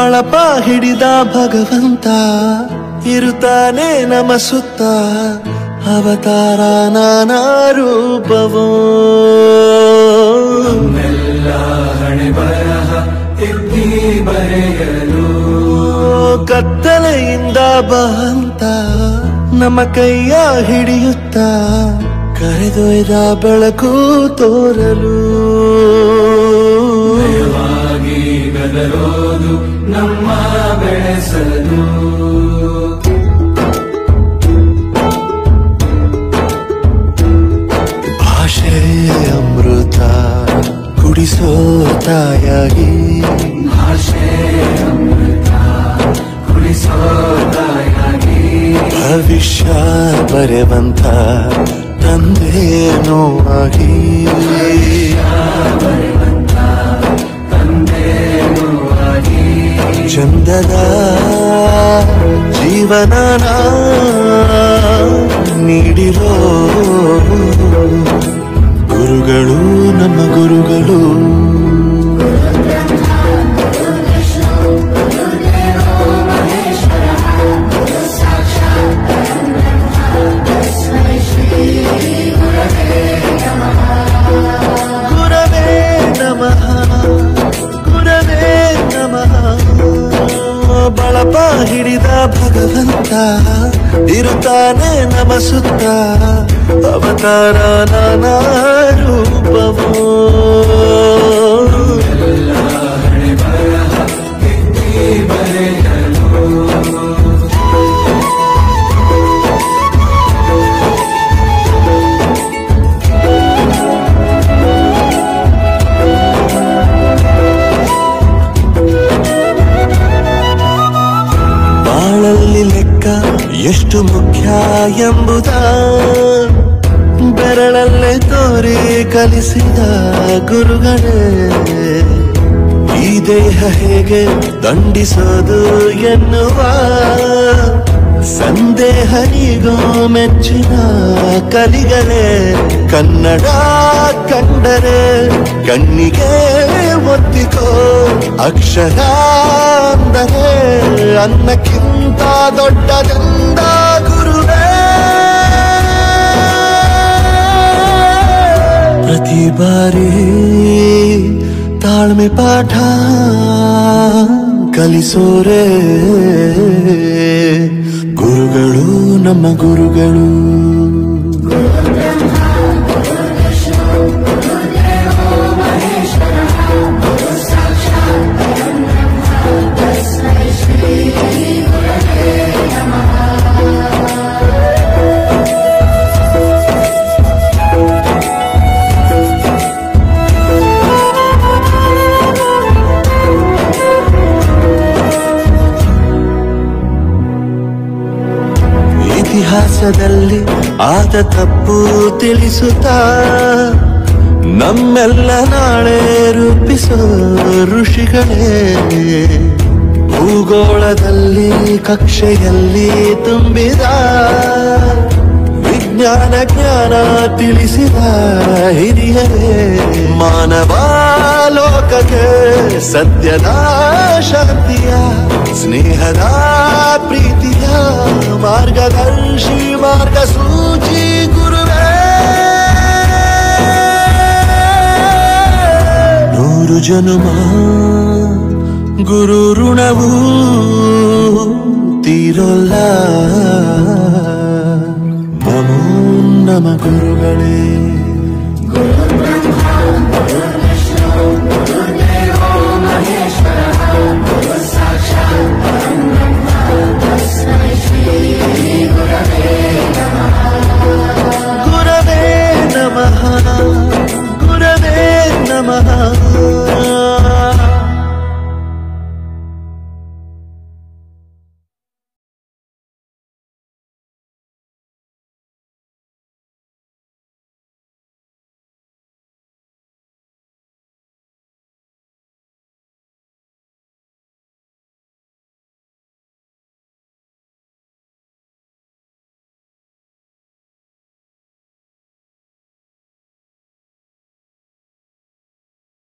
ಬಳಪ ಹಿಡಿದ ಭಗವಂತ ಇರುತ್ತಾನೆ ನಮ ಸುತ್ತ ಅವತಾರ ನಾನಾ ರೂಪವೋ ನಮ್ಮೆಲ್ಲ ಹಣೆ ಬರಹ ತಿದ್ದಿ ಬರೆಯಲು ಕತ್ತಲೆಯಿಂದ ಬಹಂತ ನಮ್ಮ ಕೈಯ ಹಿಡಿಯುತ್ತ ಕರೆದೊಯ್ದ ಬೆಳಕು ತೋರಲು ಭಯವಾಗಿ ಗದರೋದು ನಮ್ಮ ಬೆಳೆಸಲು ಭಾಷೆ ಅಮೃತ ಕುಡಿಸೋ ತಾಯಾಗಿ ಭಾಷೆ ಅಮೃತ ಕುಡಿಸೋ ತಾಯಾಗಿ ಭವಿಷ್ಯ ಬರೆವಂತ ತಂದೇನೋ ಆಗಿ ಚಂದದ ಜೀವನ ನೀಡಿರೋ ಗುರುಗಳು ನಮ್ಮ ಗುರುಗಳು ಗುರವೇ ನಮಃ ಗುರವೇ ನಮಃ ಬಳಪ ಹಿಡಿದ ಭಗವಂತ ಇರುತ್ತಾನೆ ನಮ ಸುತ್ತ ಅವತಾರ ನಾನಾ ರೂಪವೋ ಹಣೆ ಬರಹ ತಿದ್ದಿ ಬರೆಯಲು ಬಾಳಲ್ಲಿ ಲೆಕ್ಕ ಎಷ್ಟು ಮುಖ್ಯ ಎಂಬುದ ಬೆರಳಲ್ಲೇ ತೋರಿ ಕಲಿಸಿದ ಗುರುಗಳೇ ಈ ದೇಹ ಹೇಗೆ ದಂಡಿಸೋದು ಎನ್ನುವ ಸಂದೇಹನಿಗೋ ಮೆಚ್ಚಿನ ಕಲಿಗರೆ ಕನ್ನಡ ಕಂಡರೆ ಕಣ್ಣಿಗೆ ಒತ್ತಿಕೋ ಅಕ್ಷರ ಅಂದರೆ ಅನ್ನಕ್ಕಿಂತ ದೊಡ್ಡದೆಂದ ಗುರುವೇ ಪ್ರತಿ ಬಾರಿ ತಾಳ್ಮೆ ಪಾಠ ಕಲಿಸೋರೆ ಗುರುಗಳು ನಮ್ಮ ಗುರುಗಳು ಇತಿಹಾಸದಲ್ಲಿ ಆದ ತಪ್ಪು ತಿಳಿಸುತ್ತಾ ನಮ್ಮೆಲ್ಲ ನಾಳೆ ರೂಪಿಸೋ ಋಷಿಗಳೇ ಭೂಗೋಳದಲ್ಲಿ ಕಕ್ಷೆಯಲ್ಲಿ ತುಂಬಿದ ವಿಜ್ಞಾನ ಜ್ಞಾನ ತಿಳಿಸಿದ ಹಿರಿಯರೇ ಮಾನವ ಲೋಕಕ್ಕೆ ಸತ್ಯದ ಶಾಂತಿಯ ಸ್ನೇಹದ ಪ್ರೀತಿಯ ಮಾರ್ಗದರ್ಶಿ ಮಾರ್ಗಸೂಚಿ ಗುರುವೇ ನೂರು ಜನುಮ ಗುರು ಋಣವು ತೀರೋಲ್ಲ ನಮೋ ನಮ ಗುರುಗಳೇ